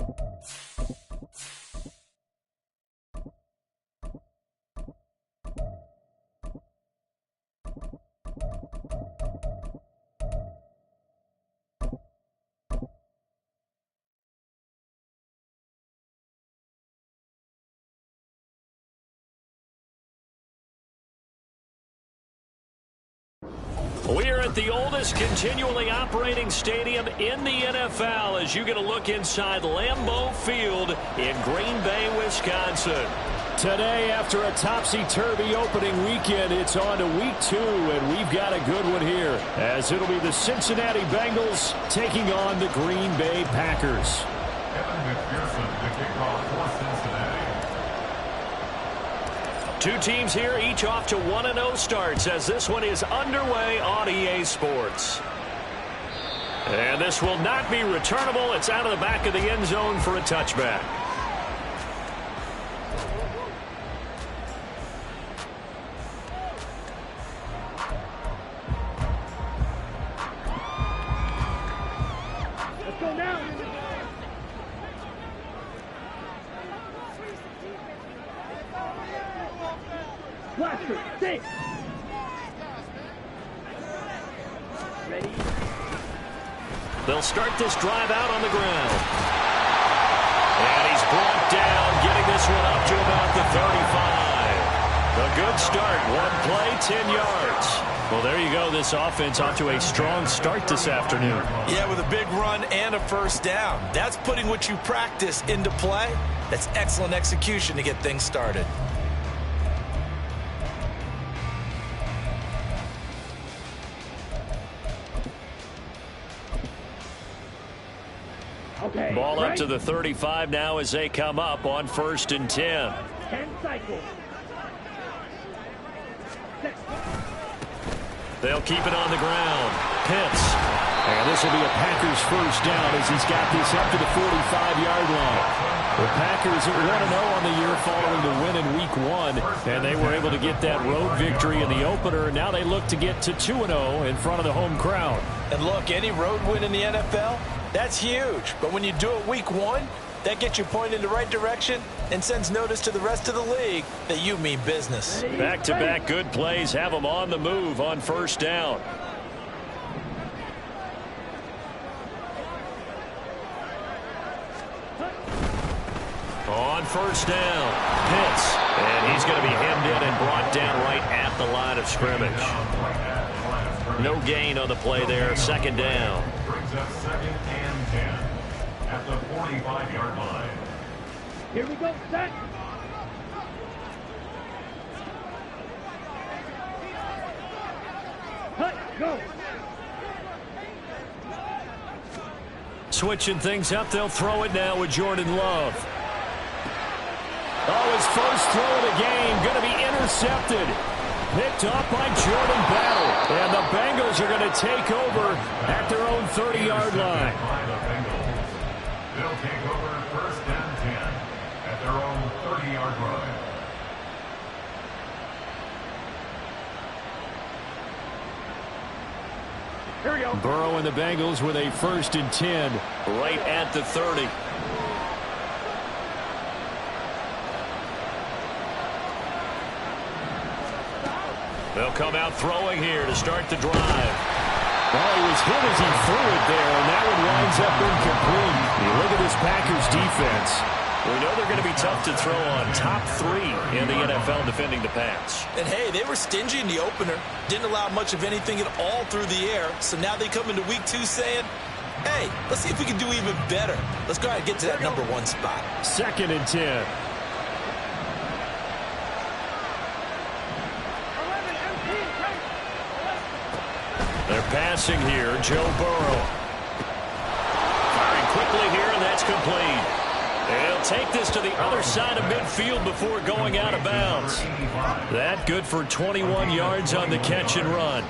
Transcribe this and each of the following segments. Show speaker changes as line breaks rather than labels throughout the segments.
We are at the oldest continually operating stadium in the NFL as you get a look inside Lambeau Field in Green Bay, Wisconsin. Today, after a topsy-turvy opening weekend, it's on to week 2, and we've got a good one here, as it'll be the Cincinnati Bengals taking on the Green Bay Packers. Two teams here, each off to 1-0 starts as this one is underway on EA Sports. And this will not be returnable. It's out of the back of the end zone for a touchback.
Let's go now. Blaster, stay. Ready?
They'll start this drive out on the ground. And he's brought down, getting this one up to about the 35. A good start. One play, 10 yards. Well, there you go. This offense off to a strong start this afternoon.
Yeah, with a big run and a first down. That's putting what you practice into play. That's excellent execution to get things started.
Okay.
Ball up to the 35 now as they come up on 1st and 10.
10 cycles.
They'll keep it on the ground. Pitts. And this will be a Packers first down as he's got this up to the 45-yard line. The Packers 1-0 on the year following the win in Week 1, and they were able to get that road victory in the opener. Now they look to get to 2-0 in front of the home crowd.
And look, any road win in the NFL, that's huge. But when you do it Week 1, that gets you pointed in the right direction and sends notice to the rest of the league that you mean business.
Back-to-back good plays have them on the move on first down. On first down, Pitts. And he's going to be hemmed in and brought down right at the line of scrimmage. No gain on the play there. Second down.
Brings up 2nd and 10 at the 45-yard line.
Here we go, set. Hut, go.
Switching things up, they'll throw it now with Jordan Love. Oh, his first throw of the game, going to be intercepted. Picked off by Jordan Battle. And the Bengals are going to take over at their own 30-yard line.
They'll take over 1st and 10 at their own 30-yard line.
Here we go.
Burrow and the Bengals with a 1st and 10 right at the 30. They'll come out throwing here to start the drive. Oh, he was hit as he threw it there, and that one winds up incomplete. You look at this Packers defense. We know they're going to be tough to throw on. Top 3 in the NFL defending the pass.
And, hey, they were stingy in the opener. Didn't allow much of anything at all through the air. So now they come into Week 2 saying, hey, let's see if we can do even better. Let's go ahead and get to that number 1 spot.
2nd and 10. They're passing here. Joe Burrow. Firing quickly here, and that's complete. They'll take this to the other side of midfield before going out of bounds. That good for 21 yards on the catch and run.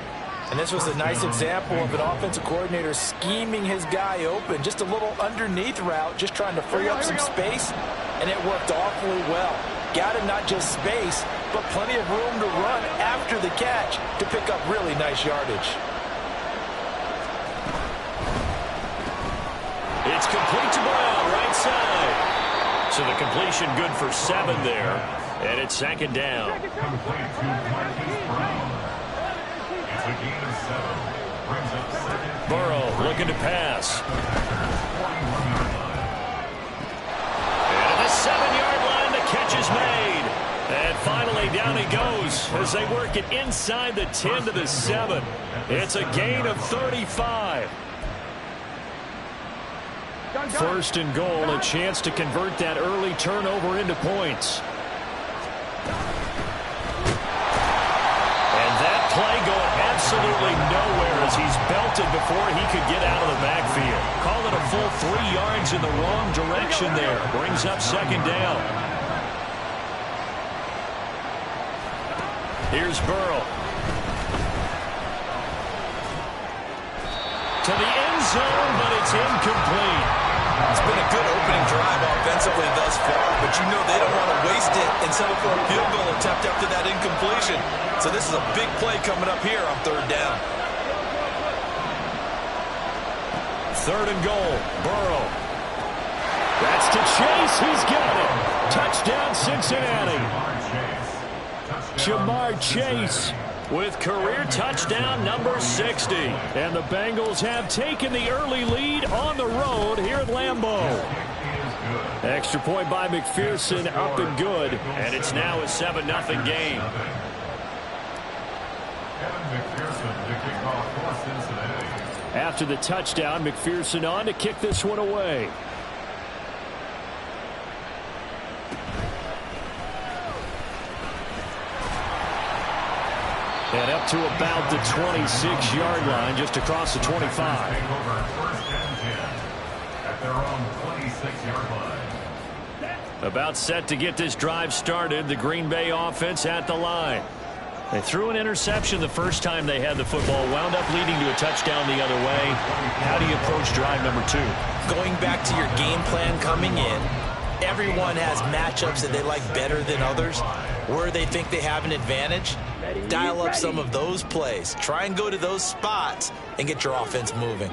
And this was a nice example of an offensive coordinator scheming his guy open. Just a little underneath route, just trying to free up some space, and it worked awfully well. Got him not just space, but plenty of room to run after the catch to pick up really nice yardage.
It's complete to Brown, right side. So the completion good for 7 there. And it's second down.
Complete to Marquise Brown. It's a gain of 7. Brings up second.
Burrow looking to pass.
41-yard line.
And at the 7-yard line, the catch is made. And finally, down he goes as they work it inside the 10 to the 7. It's a gain of 35. First and goal, a chance to convert that early turnover into points. And that play going absolutely nowhere as he's belted before he could get out of the backfield. Call it a full 3 yards in the wrong direction there. Brings up second down. Here's Burrow. To the end zone, but it's incomplete.
It's been a good opening drive offensively thus far, but you know they don't want to waste it and settle for a field goal attempt after that incompletion. So this is a big play coming up here on third down.
Third and goal, Burrow. That's to Chase. He's got it. Touchdown, Cincinnati. Jamar Chase with career touchdown number 60. And the Bengals have taken the early lead on the road here at Lambeau. Extra point by McPherson, up and good. And it's now a 7-0 game. After the touchdown, McPherson on to kick this one away. And up to about the 26-yard line, just across the 25.
At their own 26-yard line.
About set to get this drive started. The Green Bay offense at the line. They threw an interception the first time they had the football, wound up leading to a touchdown the other way. How do you approach drive number 2?
Going back to your game plan coming in, everyone has matchups that they like better than others. Where they think they have an advantage, dial up some of those plays. Try and go to those spots and get your offense moving.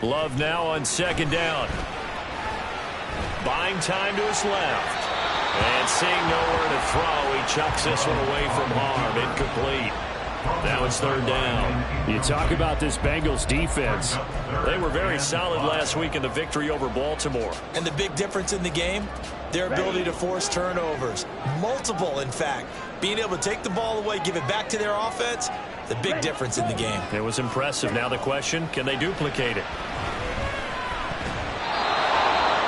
Love now on second down. Buying time to his left. And seeing nowhere to throw, he chucks this one away from harm. Incomplete. Now it's third down. You talk about this Bengals defense. They were very solid last week in the victory over Baltimore.
And the big difference in the game, their ability to force turnovers. Multiple, in fact. Being able to take the ball away, give it back to their offense, the big difference in the game.
It was impressive. Now the question, can they duplicate it?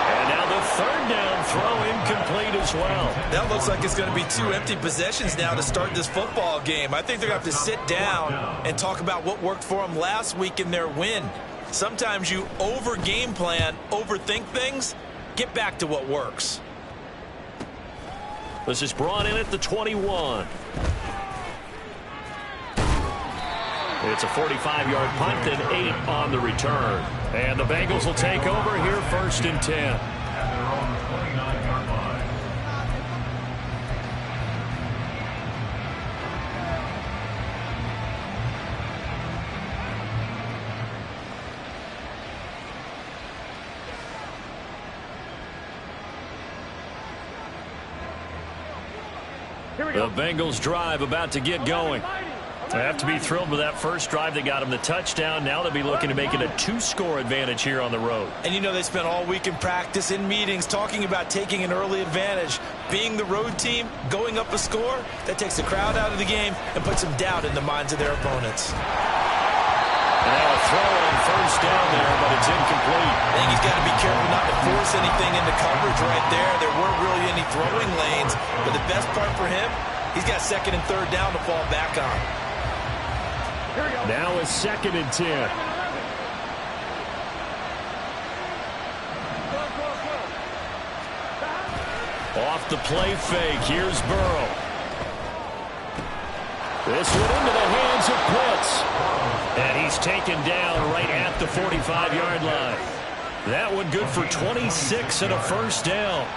And now the third down throw incomplete as well.
That looks like it's going to be 2 empty possessions now to start this football game. I think they're going to have to sit down and talk about what worked for them last week in their win. Sometimes you over-game plan, overthink things. Get back to what works.
This is brought in at the 21. It's a 45-yard punt and 8 on the return. And the Bengals will take over here first and 10.
At their own 29-yard line.
The Bengals drive about to get going. They have to be thrilled with that first drive that got them the touchdown. Now they'll be looking to make it a 2-score advantage here on the road.
And you know they spent all week in practice, in meetings, talking about taking an early advantage. Being the road team, going up a score, that takes the crowd out of the game and puts some doubt in the minds of their opponents.
And now a throw on first down there, but it's incomplete.
I think he's got to be careful not to force anything into coverage right there. There weren't really any throwing lanes, but the best part for him, he's got second and third down to fall back on.
Now it's second and 10. Off the play fake, here's Burrow. This one into the hands of Pitts. And he's taken down right at the 45-yard line. That one good for 26 and a first down.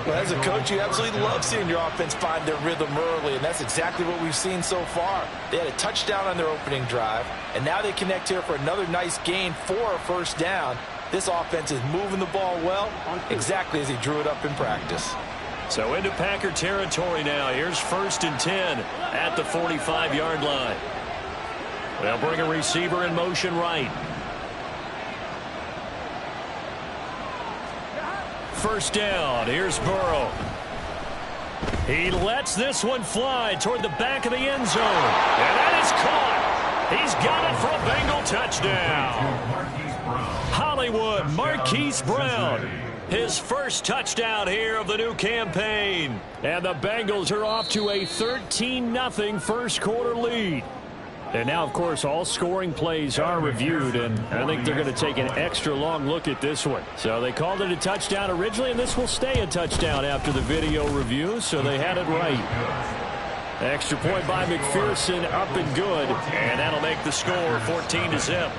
Well, as a coach, you absolutely love seeing your offense find their rhythm early, and that's exactly what we've seen so far. They had a touchdown on their opening drive, and now they connect here for another nice gain for a first down. This offense is moving the ball well, exactly as he drew it up in practice.
So into Packer territory now. Here's 1st and 10 at the 45-yard line. They'll bring a receiver in motion right. 1st down. Here's Burrow. He lets this one fly toward the back of the end zone. And that is caught. He's got it for a Bengal touchdown. Hollywood Marquise Brown. His first touchdown here of the new campaign. And the Bengals are off to a 13-0 first quarter lead. And now, of course, all scoring plays are reviewed, and I think they're going to take an extra long look at this one. So they called it a touchdown originally, and this will stay a touchdown after the video review, so they had it right. Extra point by McPherson, up and good, and that'll make the score 14-0.
Evan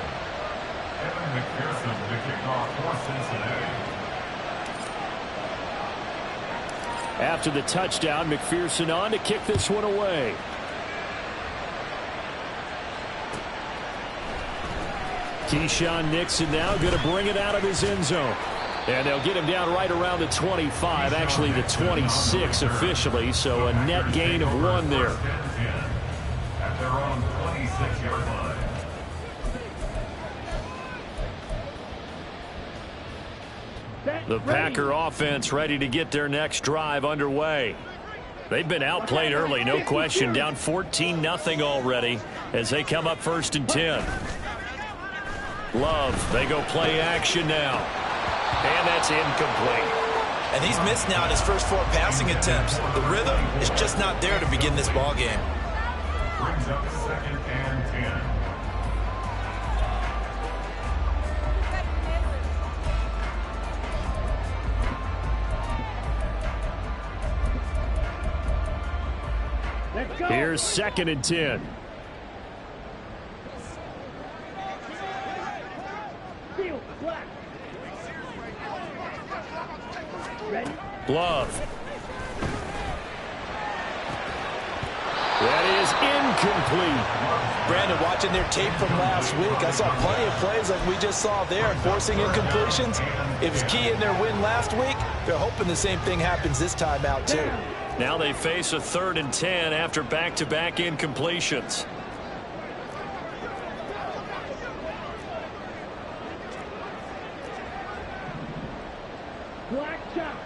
McPherson to kick off for Cincinnati.
After the touchdown, McPherson on to kick this one away. Keyshawn Nixon now going to bring it out of his end zone. And they'll get him down right around the 25, actually the 26 officially, so a net gain of 1 there.
At their own 26-yard line.
The Packer offense ready to get their next drive underway. They've been outplayed early, no question, down 14-0 already as they come up 1st and 10. Love, they go play action now. And that's incomplete.
And he's missed now in his first 4 passing attempts. The rhythm is just not there to begin this ball game.
Brings up 2nd and 10.
Here's 2nd and 10. Love. That is incomplete.
Brandon, watching their tape from last week, I saw plenty of plays like we just saw there, forcing incompletions. It was key in their win last week. They're hoping the same thing happens this time out, too.
Now they face a 3rd and 10 after back-to-back incompletions.
Black shot.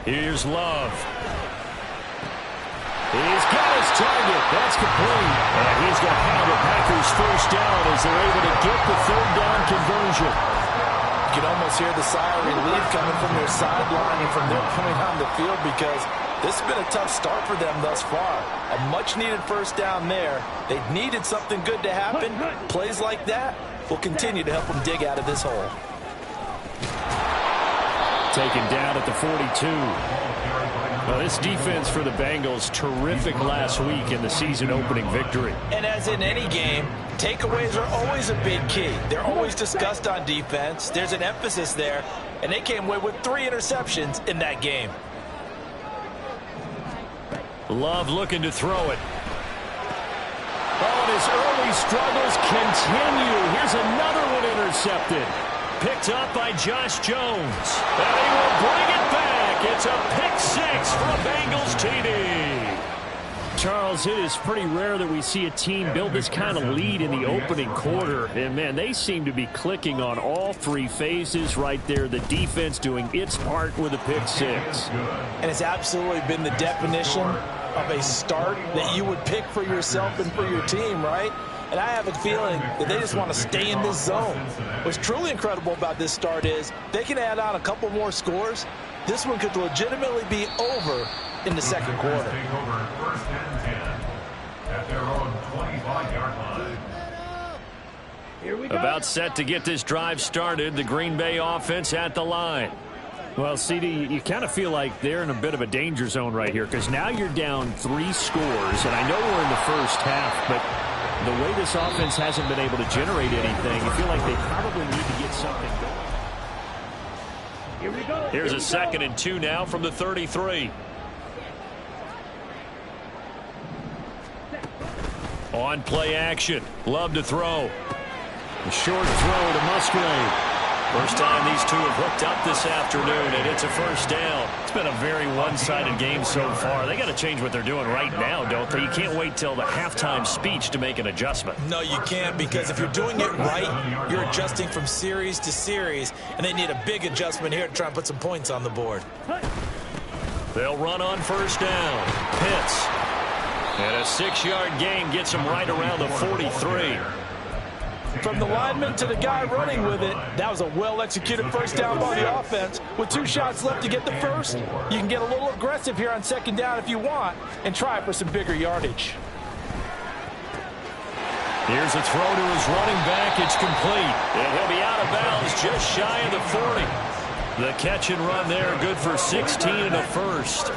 Here's Love. He's got his target. That's complete. And he's going to have the Packers 1st down as they're able to get the 3rd down conversion.
You can almost hear the sigh of relief coming from their sideline and from their point on the field because this has been a tough start for them thus far. A much-needed 1st down there. They needed something good to happen. Plays like that will continue to help them dig out of this hole.
Taken down at the 42. Well, this defense for the Bengals, terrific last week in the season-opening victory.
And as in any game, takeaways are always a big key. They're always discussed on defense. There's an emphasis there, and they came away with 3 interceptions in that game.
Love looking to throw it. Oh, and his early struggles continue. Here's another one intercepted. Picked up by Josh Jones. And he will bring it back. It's a pick-6 for a Bengals TD. Charles, it is pretty rare that we see a team build this kind of lead in the opening quarter. And, man, they seem to be clicking on all 3 phases right there. The defense doing its part with a pick-6.
And it's absolutely been the definition of a start that you would pick for yourself and for your team, right? And I have a feeling that they just want to stay in this zone. What's truly incredible about this start is they can add on a couple more scores. This one could legitimately be over in the 2nd quarter.
Take over 1st and 10 at their own 25-yard line.
Here we go.
About set to get this drive started. The Green Bay offense at the line. Well, CD, you kind of feel like they're in a bit of a danger zone right here because now you're down 3 scores, and I know we're in the first half, but the way this offense hasn't been able to generate anything, you feel like they probably need to get something going.
Here we go.
Here's a 2nd and 2 now from the 33. On play action. Love to throw. A short throw to Musgrave. First time these two have hooked up this afternoon, and it's a first down. It's been a very one-sided game so far. They got to change what they're doing right now, don't they? You can't wait till the halftime speech to make an adjustment.
No, you can't, because if you're doing it right, you're adjusting from series to series, and they need a big adjustment here to try and put some points on the board.
They'll run on first down. Pitts. And a 6-yard gain gets him right around the 43.
From the lineman to the guy running with it, that was a well-executed first down by the offense. With 2 shots left to get the first, you can get a little aggressive here on second down if you want and try for some bigger yardage.
Here's a throw to his running back. It's complete. And he'll be out of bounds just shy of the 40. The catch and run there, good for 16 and a first.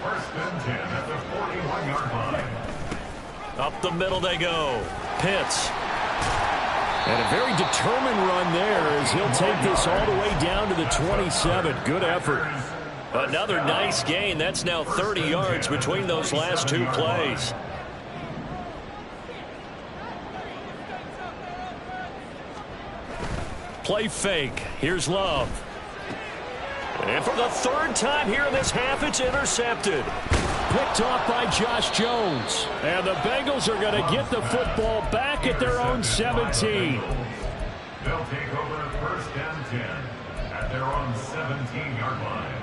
First and 10 at the 41-yard line.
Up the middle they go. Pitts. And a very determined run there as he'll take this all the way down to the 27. Good effort. Another nice gain. That's now 30 yards between those last 2 plays. Play fake. Here's Love. And for the 3rd time here in this half, it's intercepted. Picked off by Josh Jones. And the Bengals are going to get the football back at their own 17.
They'll take over first and 10 at their own 17-yard line.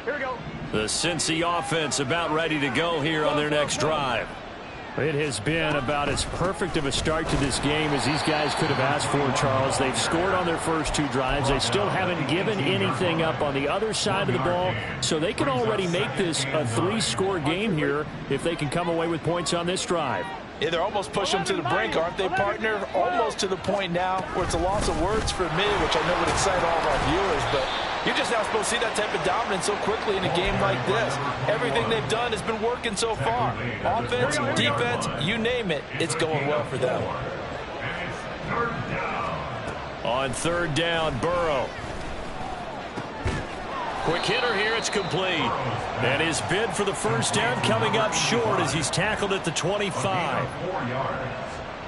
Here we go.
The Cincy offense about ready to go here on their next drive. It has been about as perfect of a start to this game as these guys could have asked for, Charles. They've scored on their first 2 drives. They still haven't given anything up on the other side of the ball, so they can already make this a 3-score game here if they can come away with points on this drive.
Yeah, they're almost pushing them to the brink, aren't they, partner? Almost to the point now where it's a loss of words for me, which I know would excite all of our viewers, but you're just not supposed to see that type of dominance so quickly in a game like this. Everything they've done has been working so far. Offense, defense, you name it, it's going well for them.
On 3rd down, Burrow. Quick hitter here, it's complete. And his bid for the first down coming up short as he's tackled at the 25.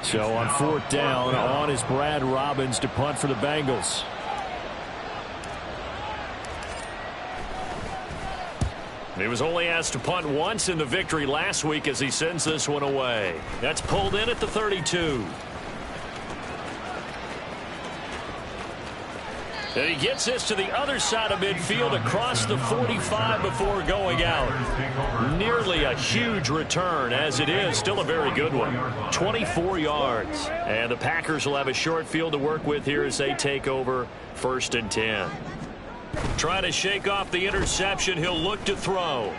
So on 4th down, on is Brad Robbins to punt for the Bengals. He was only asked to punt once in the victory last week as he sends this one away. That's pulled in at the 32. And he gets this to the other side of midfield across the 45 before going out. Nearly a huge return as it is. Still a very good one. 24 yards. And the Packers will have a short field to work with here as they take over 1st and 10. Trying to shake off the interception. He'll look to throw.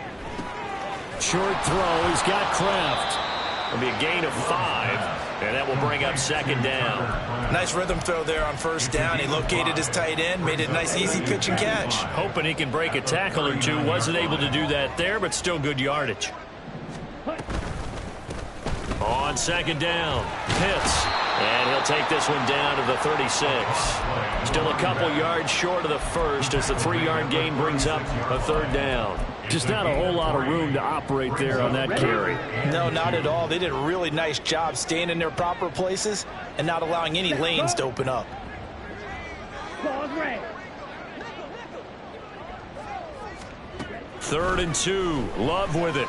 Short throw. He's got Kraft. It'll be a gain of 5. And that will bring up 2nd down.
Nice rhythm throw there on 1st down. He located his tight end, made it a nice easy pitch and catch.
Hoping he can break a tackle or 2. Wasn't able to do that there, but still good yardage. On 2nd down, Pitts. And he'll take this one down to the 36. Still a couple yards short of the first as the 3-yard gain brings up a 3rd down. Just not a whole lot of room to operate there on that carry.
No, not at all. They did a really nice job staying in their proper places and not allowing any lanes to open up.
3rd and 2. Love with it.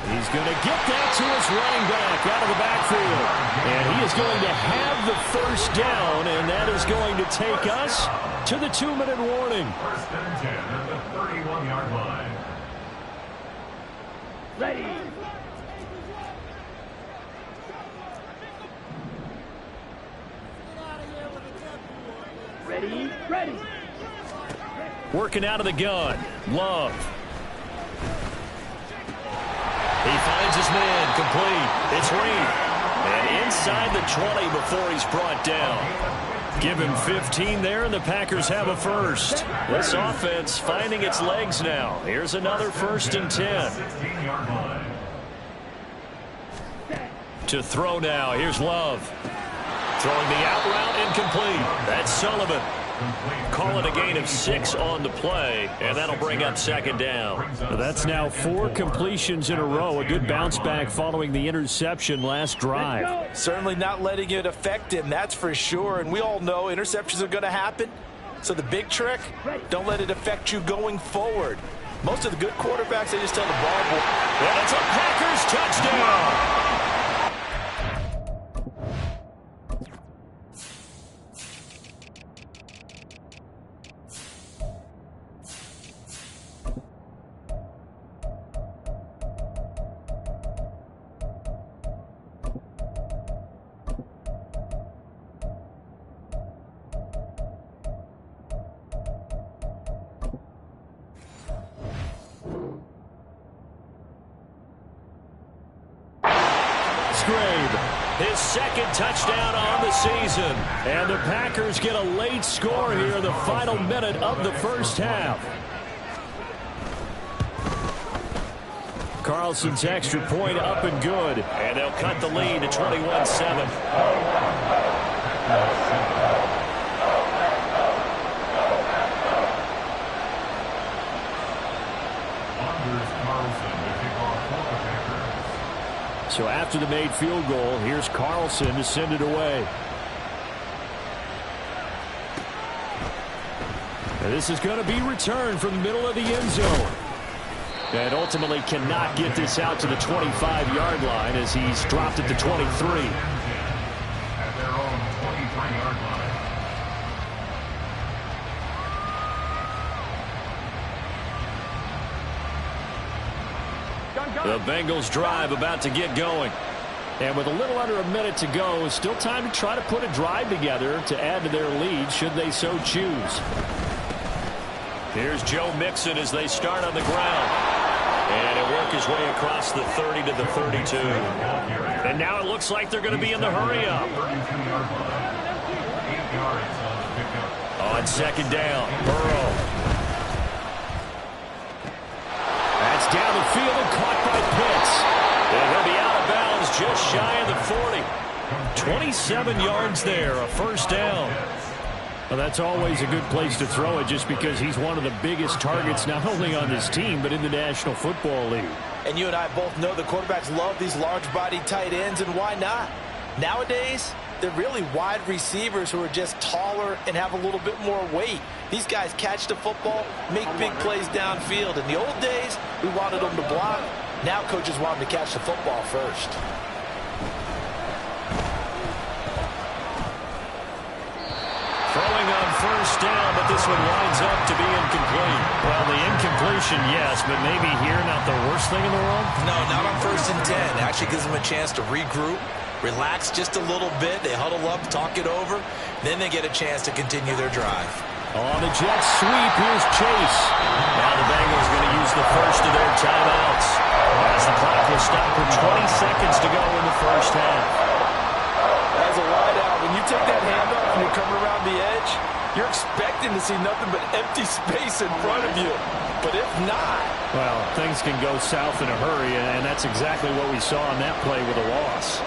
He's going to get that to his running back out of the backfield. And he is going to have the first down, and that is going to take us to the 2-minute warning.
1st and 10 at the 31-yard line.
Ready. Ready, ready.
Working out of the gun. Love. He finds his man, complete. It's Reed. And inside the 20 before he's brought down. Give him 15 there, and the Packers have a first. This offense finding its legs now. Here's another 1st and 10. To throw now. Here's Love. Throwing the out route incomplete. That's Sullivan. Call it a gain of 6 on the play, and that'll bring up second down.
That's now 4 completions in a row. A good bounce back following the interception last drive.
Certainly not letting it affect him, that's for sure. And we all know interceptions are going to happen. So the big trick, don't let it affect you going forward. Most of the good quarterbacks, they just tell the ball.
And it's a Packers touchdown. His second touchdown on the season.
And the Packers get a late score here in the final minute of the first half. Carlson's extra point up and good.
And they'll cut the lead to 21-7.
So after the made field goal, here's Carlson to send it away. And this is going to be returned from the middle of the end zone. And ultimately cannot get this out to the 25-yard line as he's dropped at the 23.
At their own 23-yard line.
The Bengals drive about to get going.
And with a little under a minute to go, still time to try to put a drive together to add to their lead should they so choose.
Here's Joe Mixon as they start on the ground. And he'll work his way across the 30 to the 32. And now it looks like they're going to be in the hurry-up. On second down, Burrow. That's down the field and caught by Pitts. And he'll be out of bounds just shy of the 40. 27 yards there, a first down.
Well, that's always a good place to throw it just because he's one of the biggest targets not only on this team but in the National Football League.
And you and I both know the quarterbacks love these large-body tight ends, and why not? Nowadays, they're really wide receivers who are just taller and have a little bit more weight. These guys catch the football, make big plays downfield. In the old days, we wanted them to block. Now coaches want them to catch the football first.
Throwing on first down, but this one winds up to be incomplete.
Well, the incompletion, yes, but maybe here not the worst thing in the world?
No, not on 1st and 10. It actually gives them a chance to regroup, relax just a little bit. They huddle up, talk it over. Then they get a chance to continue their drive.
On the jet sweep, here's Chase.
Now the Bengals going to use the first of their timeouts as the clock will stop with 20 seconds to go in the first half.
As a wideout, when you take that handoff and you come around the edge, you're expecting to see nothing but empty space in front of you. But if not...
Well, things can go south in a hurry, and that's exactly what we saw on that play with a loss.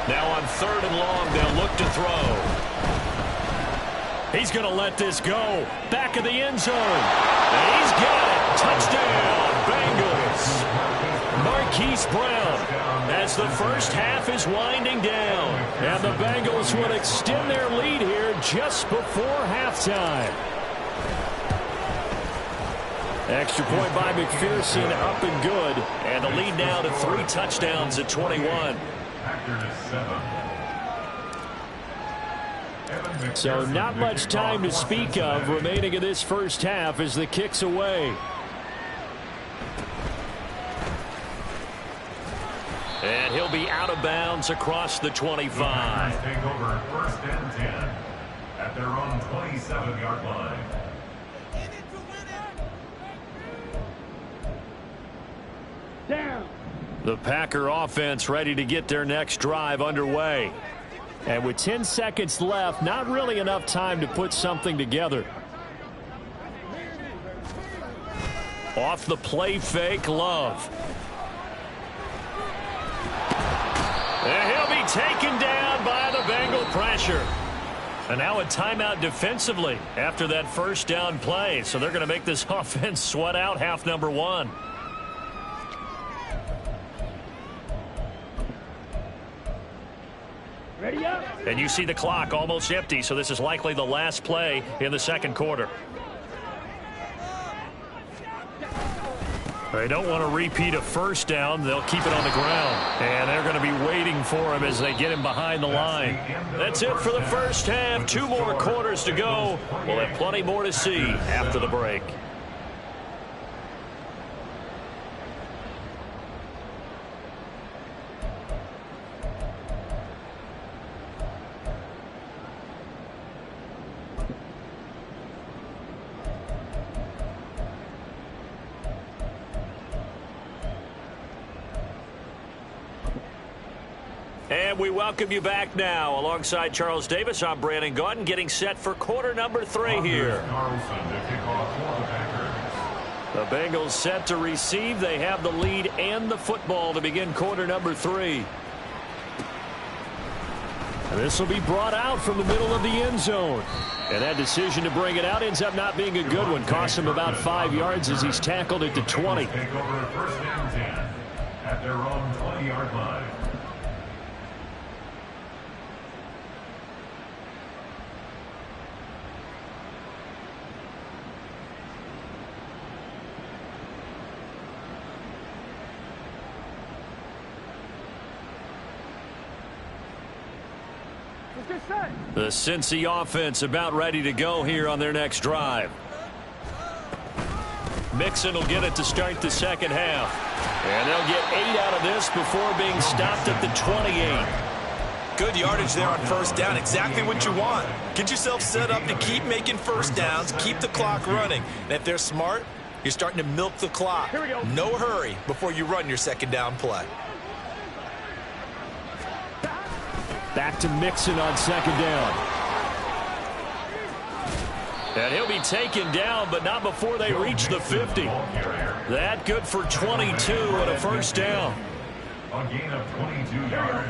Now on 3rd and long, they'll look to throw.
He's going to let this go. Back of the end zone. And he's got it. Touchdown, Bengals. Marquise Brown as the first half is winding down. And the Bengals will extend their lead here just before halftime. Extra point by McPherson, up and good.
And the lead now to 3 touchdowns at 21.
So not much time to speak of remaining in this first half as the kick's away.
And he'll be out of bounds across the 25.
Take over 1st and 10 at their own 27-yard line.
The Packer offense ready to get their next drive underway.
And with 10 seconds left, not really enough time to put something together. Off the play fake, Love. And he'll be taken down by the Bengal pressure. And now a timeout defensively after that first down play. So they're going to make this offense sweat out half number one. Ready up. And you see the clock almost empty, so this is likely the last play in the second quarter. They don't want to repeat a first down. They'll keep it on the ground. And they're going to be waiting for him as they get him behind the line. That's it for the first half. 2 more quarters to go. We'll have plenty more to see after the break. And we welcome you back now. Alongside Charles Davis, I'm Brandon Gaudin, getting set for quarter number 3 here. The Bengals set to receive. They have the lead and the football to begin quarter number 3. And this will be brought out from the middle of the end zone. And that decision to bring it out ends up not being a good one. Cost him about 5 yards as he's tackled at the 20.
Take over first down 10 at their own 20-yard line.
The Cincy offense about ready to go here on their next drive. Mixon will get it to start the second half. And they'll get 8 out of this before being stopped at the 28.
Good yardage there on first down. Exactly what you want. Get yourself set up to keep making first downs, keep the clock running. And if they're smart, you're starting to milk the clock. No hurry before you run your second down play.
Back to Mixon on second down. And he'll be taken down, but not before they reach the 50. That good for 22 and a first down.
A gain of 22 yards.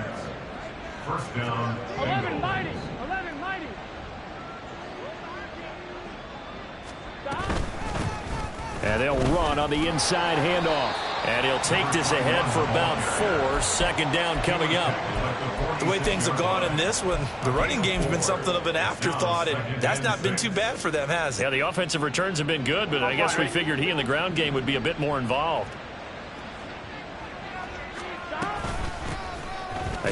First down.
11 mighty. 11 mighty.
And they'll run on the inside handoff. And he'll take this ahead for about 4. Second down coming up.
The way things have gone in this one, the running game's been something of an afterthought, and that's not been too bad for them, has it?
Yeah, the offensive returns have been good, but I guess we figured he in the ground game would be a bit more involved.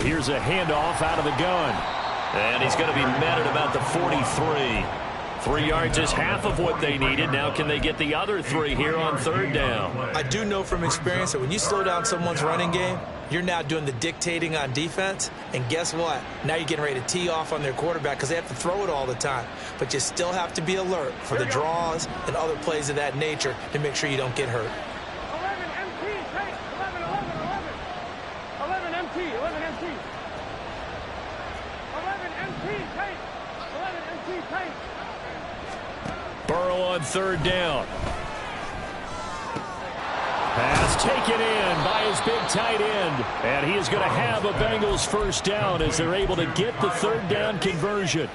Here's a handoff out of the gun. And he's going to be met at about the 43. 3 yards is half of what they needed. Now can they get the other 3 here on third down?
I do know from experience that when you slow down someone's running game, you're now doing the dictating on defense. And guess what? Now you're getting ready to tee off on their quarterback because they have to throw it all the time. But you still have to be alert for the draws and other plays of that nature to make sure you don't get hurt.
11 MT, take 11, 11, 11. 11 MT, 11 MT. 11 MT, take 11 MT, take.
Burrow on third down. Pass taken in by his big tight end. And he is going to have a Bengals first down as they're able to get the third down conversion.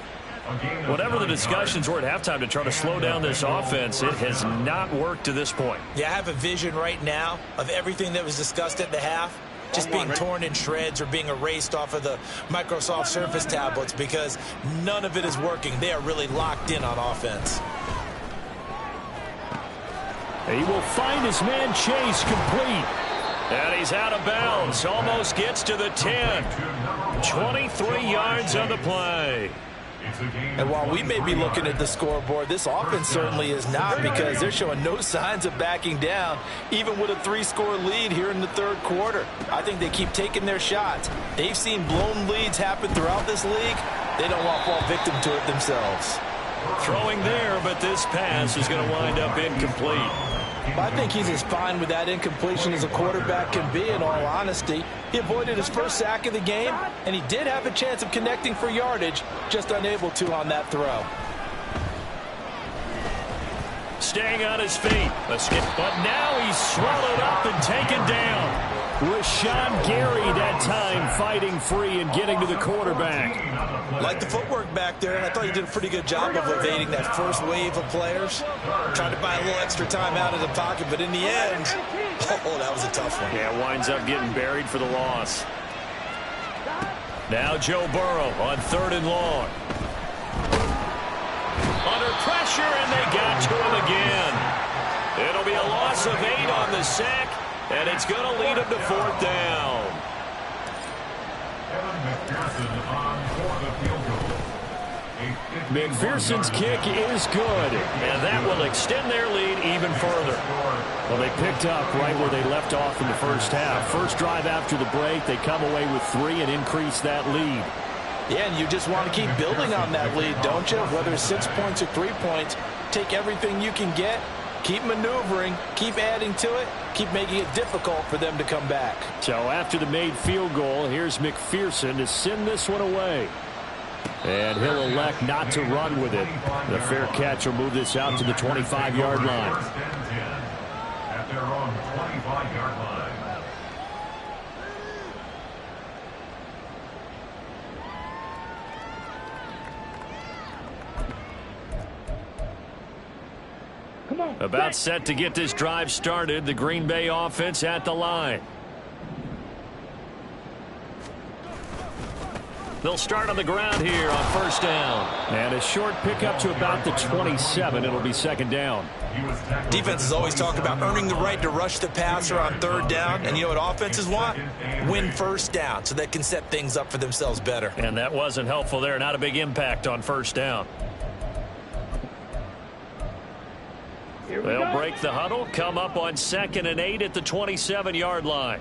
Whatever the discussions were at halftime to try to slow down this offense, it has not worked to this point.
Yeah, I have a vision right now of everything that was discussed at the half just being torn in shreds or being erased off of the Microsoft Surface tablets because none of it is working. They are really locked in on offense.
He will find his man Chase complete. And he's out of bounds. Almost gets to the 10. 23 yards on the play.
And while we may be looking at the scoreboard, this offense certainly is not because they're showing no signs of backing down, even with a 3-score lead here in the third quarter. I think they keep taking their shots. They've seen blown leads happen throughout this league. They don't want to fall victim to it themselves.
Throwing there, but this pass is going to wind up incomplete.
I think he's as fine with that incompletion as a quarterback can be, in all honesty. He avoided his first sack of the game, and he did have a chance of connecting for yardage, just unable to on that throw.
Staying on his feet. But now he's swallowed up and taken down. Rashawn Gary that time fighting free and getting to the quarterback.
Like the footwork back there, I thought he did a pretty good job of evading that first wave of players. Tried to buy a little extra time out of the pocket, but in the end, oh, that was a tough one.
Yeah, winds up getting buried for the loss. Now Joe Burrow on 3rd and long. Under pressure, and they got to him again. It'll be a loss of 8 on the sack, and it's going to lead him to 4th down.
McPherson on for the field goal.
McPherson's kick is good, and that will extend their lead even further. Well, they picked up right where they left off in the first half. First drive after the break, they come away with 3 and increase that lead.
Yeah, and you just want to keep building on that lead, don't you? Whether it's 6 points or 3 points, take everything you can get, keep maneuvering, keep adding to it, keep making it difficult for them to come back.
So after the made field goal, here's McPherson to send this one away. And he'll elect not to run with it. The fair catch will move this out to the 25-yard line.
First and 10 at their own 25-yard line.
About set to get this drive started. The Green Bay offense at the line. They'll start on the ground here on 1st down. And a short pickup to about the 27. It'll be 2nd down.
Defenses always talk about earning the right to rush the passer on 3rd down. And you know what offenses want? Win 1st down so they can set things up for themselves better.
And that wasn't helpful there. Not a big impact on 1st down. They'll break the huddle, come up on 2nd and 8 at the 27-yard line.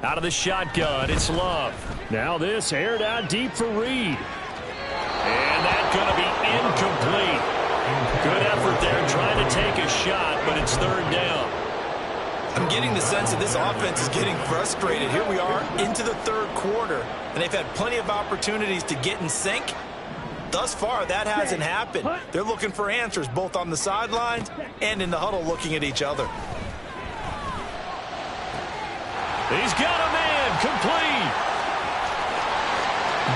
Out of the shotgun, it's Love. Now this aired out deep for Reed. And that's going to be incomplete. Good effort there trying to take a shot, but it's 3rd down.
I'm getting the sense that this offense is getting frustrated. Here we are into the 3rd quarter, and they've had plenty of opportunities to get in sync. Thus far, that hasn't happened. They're looking for answers both on the sidelines and in the huddle looking at each other.
He's got a man, complete.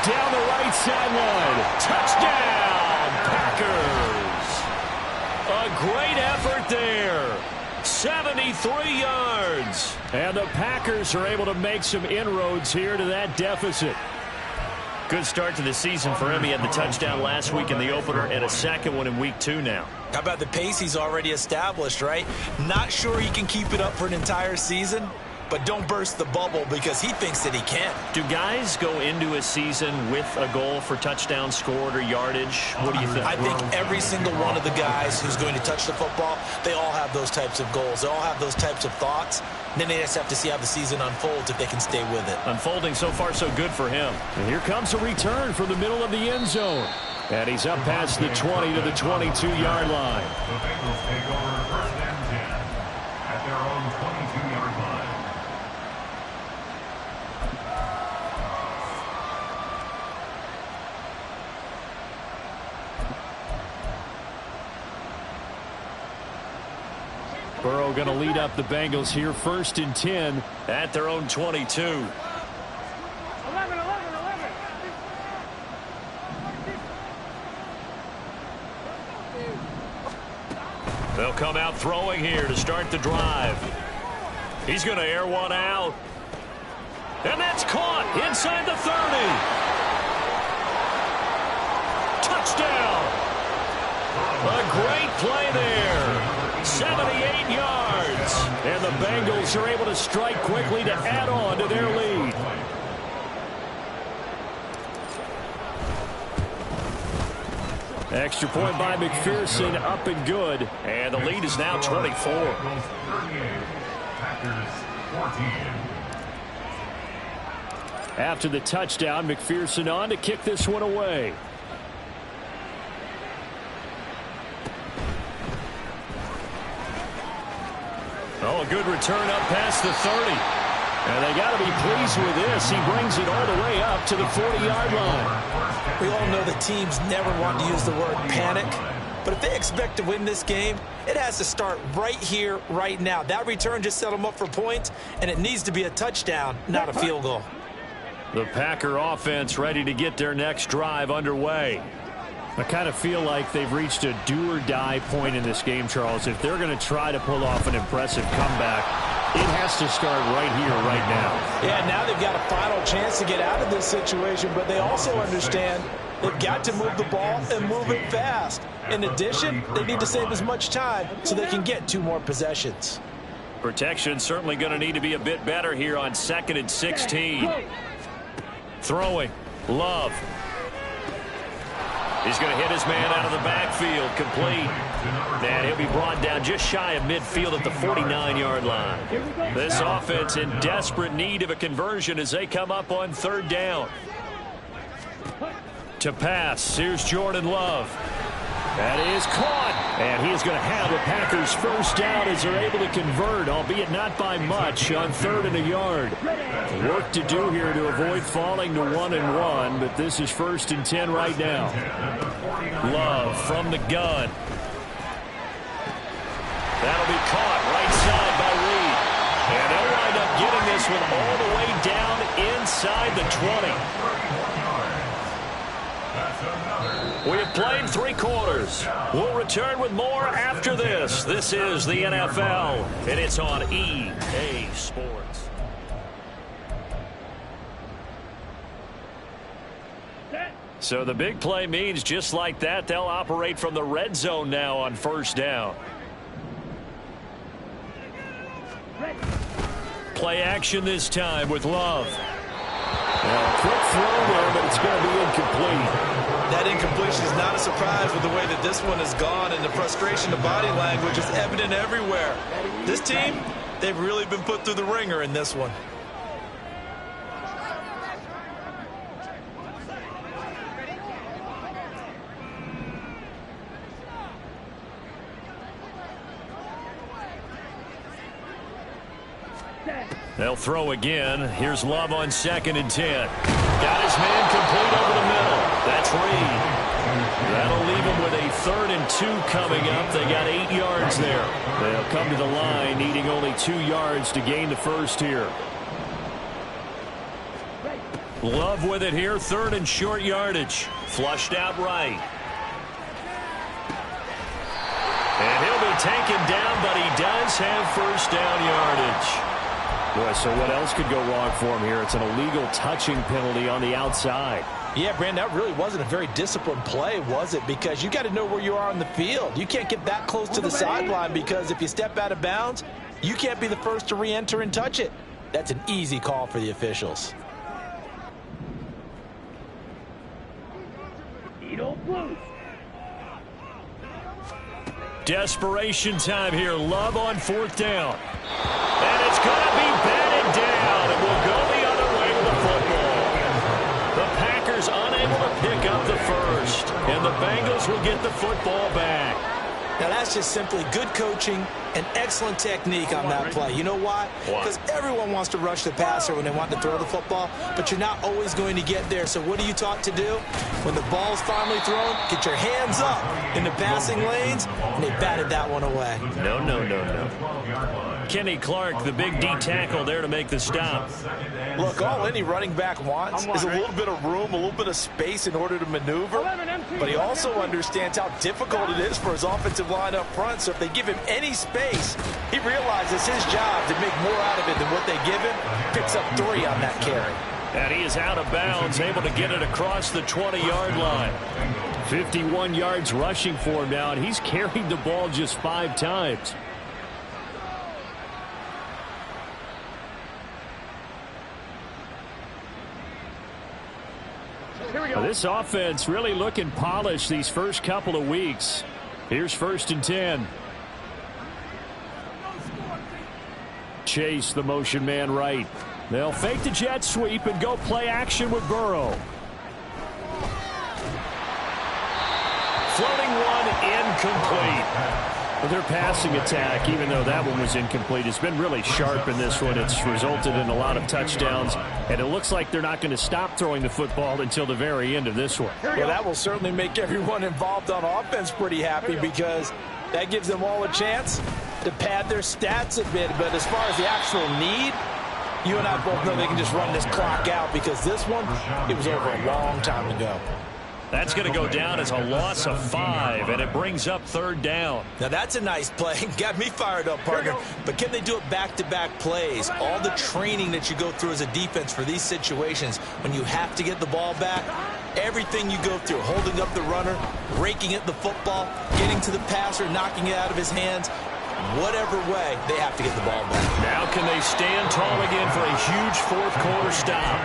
Down the right sideline. Touchdown, Packers. A great effort there. 73 yards. And the Packers are able to make some inroads here to that deficit. Good start to the season for him. He had the touchdown last week in the opener and a 2nd one in week 2 now.
How about the pace he's already established, right? Not sure he can keep it up for an entire season, but don't burst the bubble because he thinks that he can.
Do guys go into a season with a goal for touchdown scored or yardage? What do you think?
I think every single one of the guys who's going to touch the football, they all have those types of goals. They all have those types of thoughts. Then they just have to see how the season unfolds if they can stay with it.
Unfolding so far so good for him. And here comes a return from the middle of the end zone. And he's up past the 20 to the 22-yard line.
The Bengals take over 1st and 10 at their own 22-yard line.
Burrow going to lead up the Bengals here 1st and 10 at their own 22.
11.
They'll come out throwing here to start the drive. He's going to air one out. And that's caught inside the 30. Touchdown. A great play there. 78 yards. And the Bengals are able to strike quickly to add on to their lead. Extra point by McPherson, up and good. And the lead is now 24. After the touchdown, McPherson on to kick this one away. Oh, a good return up past the 30. And they got to be pleased with this. He brings it all the way up to the 40-yard line.
We all know that teams never want to use the word panic. But if they expect to win this game, it has to start right here, right now. That return just set them up for points, and it needs to be a touchdown, not a field goal.
The Packer offense ready to get their next drive underway. I kind of feel like they've reached a do-or-die point in this game, Charles. If they're going to try to pull off an impressive comeback, it has to start right here, right now.
Yeah, now they've got a final chance to get out of this situation, but they also understand they've got to move the ball and move it fast. In addition, they need to save as much time so they can get 2 more possessions.
Protection certainly going to need to be a bit better here on 2nd and 16. Throwing. Love. He's going to hit his man out of the backfield. Complete. And he'll be brought down just shy of midfield at the 49-yard line. This offense in desperate need of a conversion as they come up on 3rd down. To pass. Here's Jordan Love. That is caught. And he is going to have the Packers first down as they're able to convert, albeit not by much, on 3rd and a yard. Work to do here to avoid falling to 1-1, but this is 1st and 10 right now. Love from the gun. That'll be caught right side by Reed. And they'll wind up getting this one all the way down inside the 20. We have played 3 quarters. We'll return with more after this. This is the NFL, and it's on EA Sports. So the big play means just like that, they'll operate from the red zone now on 1st down. Play action this time with Love. Now, quick throw there, but it's going to be incomplete.
That incompletion is not a surprise with the way that this one has gone, and the frustration, the body language is evident everywhere. This team, they've really been put through the ringer in this one.
They'll throw again. Here's Love on 2nd and 10. Got his man complete over the middle. That's Reed. That'll leave him with a 3rd and 2 coming up. They got 8 yards there. They'll come to the line needing only 2 yards to gain the first here. Love with it here. 3rd and short yardage. Flushed out right. And he'll be taken down, but he does have first down yardage. Boy, so what else could go wrong for him here? It's an illegal touching penalty on the outside.
Yeah, Brandon, that really wasn't a very disciplined play, was it? Because you got to know where you are on the field. You can't get that close to the sideline because if you step out of bounds, you can't be the first to re-enter and touch it. That's an easy call for the officials.
Desperation time here. Love on 4th down. And it's going to be batted down. And we'll go the other way with the football. The Packers unable to pick up the first. And the Bengals will get the football back.
Now, that's just simply good coaching and excellent technique on that play. You know why? Because everyone wants to rush the passer when they want to throw the football, but you're not always going to get there. So what are you taught to do? When the ball's finally thrown, get your hands up in the passing lanes, and they batted that one away.
No. Kenny Clark, the big D tackle there to make the stop.
Look, all any running back wants is a little bit of room, a little bit of space in order to maneuver, but he also understands how difficult it is for his offensive line up front, so if they give him any space, he realizes his job to make more out of it than what they give him, picks up 3 on that carry.
And he is out of bounds, able to get it across the 20-yard line. 51 yards rushing for him now, and he's carried the ball just 5 times. This offense really looking polished these first couple of weeks. Here's 1st and 10. Chase, the motion man right. They'll fake the jet sweep and go play action with Burrow. Floating one incomplete. Well, their passing attack, even though that one was incomplete, has been really sharp in this one. It's resulted in a lot of touchdowns, and it looks like they're not going to stop throwing the football until the very end of this one.
Well, that will certainly make everyone involved on offense pretty happy because that gives them all a chance to pad their stats a bit. But as far as the actual need, you and I both know they can just run this clock out because this one, it was over a long time ago.
That's going to go down as a loss of 5, and it brings up 3rd down.
Now, that's a nice play. Got me fired up, partner. But can they do it back-to-back plays? All the training that you go through as a defense for these situations, when you have to get the ball back, everything you go through, holding up the runner, raking at the football, getting to the passer, knocking it out of his hands, whatever way, they have to get the ball back.
Now can they stand tall again for a huge fourth-quarter stop?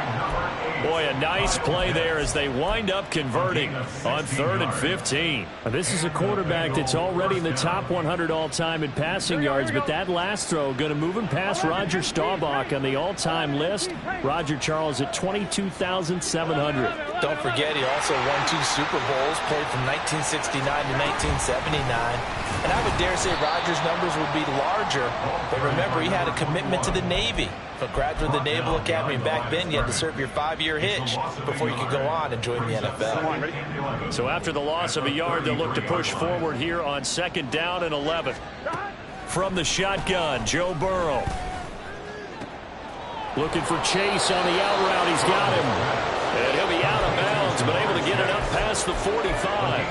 Boy, a nice play there as they wind up converting on 3rd and 15. This is a quarterback that's already in the top 100 all-time in passing yards, but that last throw going to move him past Roger Staubach on the all-time list. Roger Charles at 22,700.
Don't forget, he also won 2 Super Bowls, played from 1969 to 1979. And I would dare say Rogers' numbers would be larger. But remember, he had a commitment to the Navy. A graduate of the Naval Academy, and back then you had to serve your 5-year hitch before you could go on and join the NFL.
So after the loss of a yard, they'll look to push forward here on 2nd down and 11. From the shotgun, Joe Burrow. Looking for Chase on the out route. He's got him. And he'll be out of bounds, but able to get it up past the 45.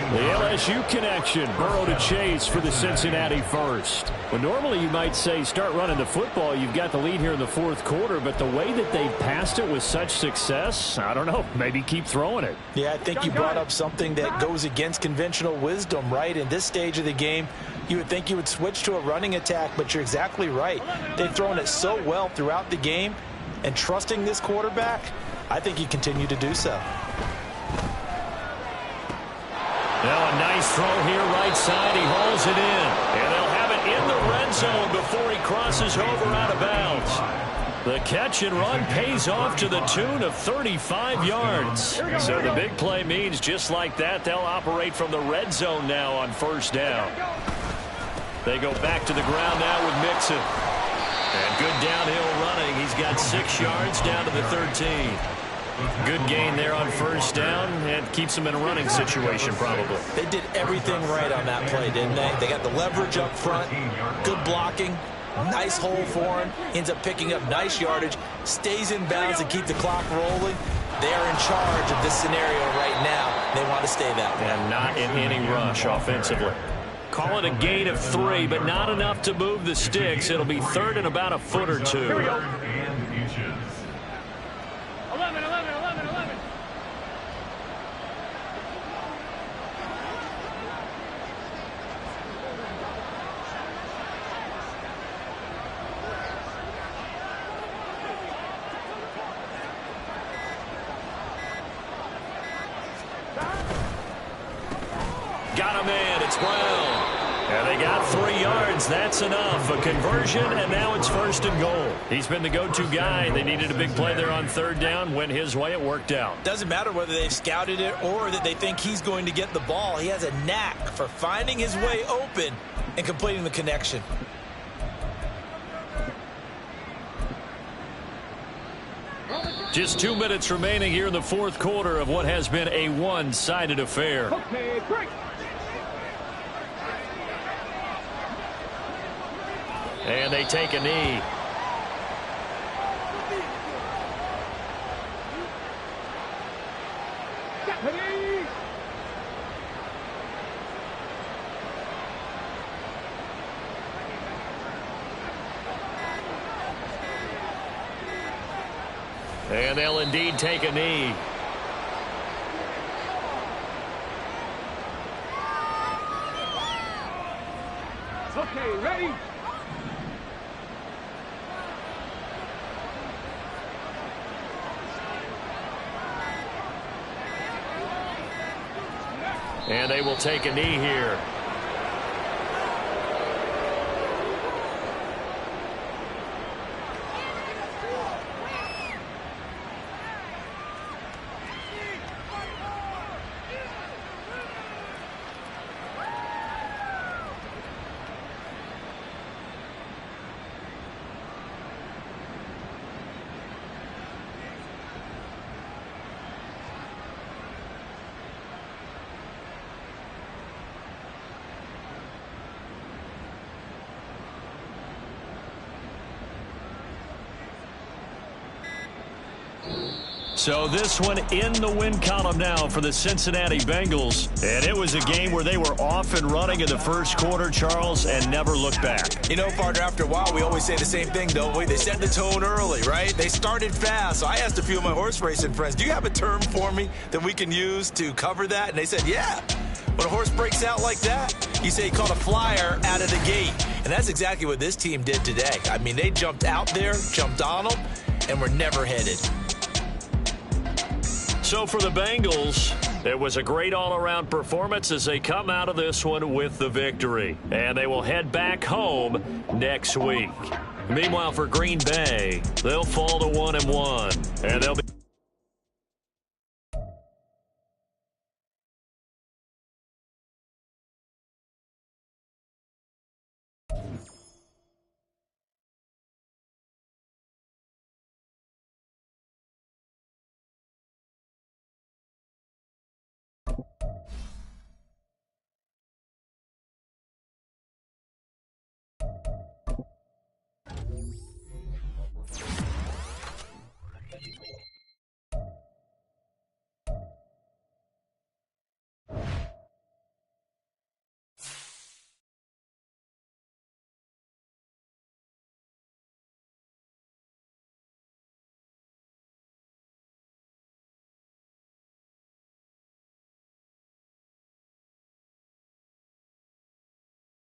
The LSU connection, Burrow to Chase for the Cincinnati first. Well, normally you might say start running the football. You've got the lead here in the 4th quarter, but the way that they've passed it with such success, I don't know, maybe keep throwing it.
Yeah, I think you brought up something that goes against conventional wisdom, right? In this stage of the game, you would think you would switch to a running attack, but you're exactly right. They've thrown it so well throughout the game, and trusting this quarterback, I think you continue to do so.
Now a nice throw here right side. He hauls it in. And they'll have it in the red zone before he crosses over out of bounds. The catch and run pays off to the tune of 35 yards. So the big play means just like that, they'll operate from the red zone now on 1st down. They go back to the ground now with Mixon. And good downhill running. He's got 6 yards down to the 13. Good gain there on 1st down, and keeps them in a running situation probably.
They did everything right on that play, didn't they? They got the leverage up front, good blocking, nice hole for him, ends up picking up nice yardage, stays in bounds and keep the clock rolling. They are in charge of this scenario right now. They want to stay that way.
And not in any rush offensively. Call it a gain of 3, but not enough to move the sticks. It'll be 3rd and about a foot or 2.
11.
Got him in. It's Brown. And they got 3 yards. That's enough. A conversion, and now it's 1st and goal. He's been the go-to guy. They needed a big play there on 3rd down. Went his way. It worked out.
Doesn't matter whether they've scouted it or that they think he's going to get the ball. He has a knack for finding his way open and completing the connection.
Just 2 minutes remaining here in the 4th quarter of what has been a one-sided affair.
Okay, break.
And they take a knee. And they'll indeed take a knee.
Okay, ready?
And they will take a knee here. So this one in the win column now for the Cincinnati Bengals. And it was a game where they were off and running in the first quarter, Charles, and never looked back.
You know, partner, after a while, we always say the same thing, don't we? They set the tone early, right? They started fast. So I asked a few of my horse racing friends, do you have a term for me that we can use to cover that? And they said, yeah. When a horse breaks out like that, you say he caught a flyer out of the gate. And that's exactly what this team did today. I mean, they jumped out there, jumped on them, and were never headed.
So for the Bengals, it was a great all-around performance as they come out of this one with the victory. And they will head back home next week. Meanwhile, for Green Bay, they'll fall to 1-1, and they'll be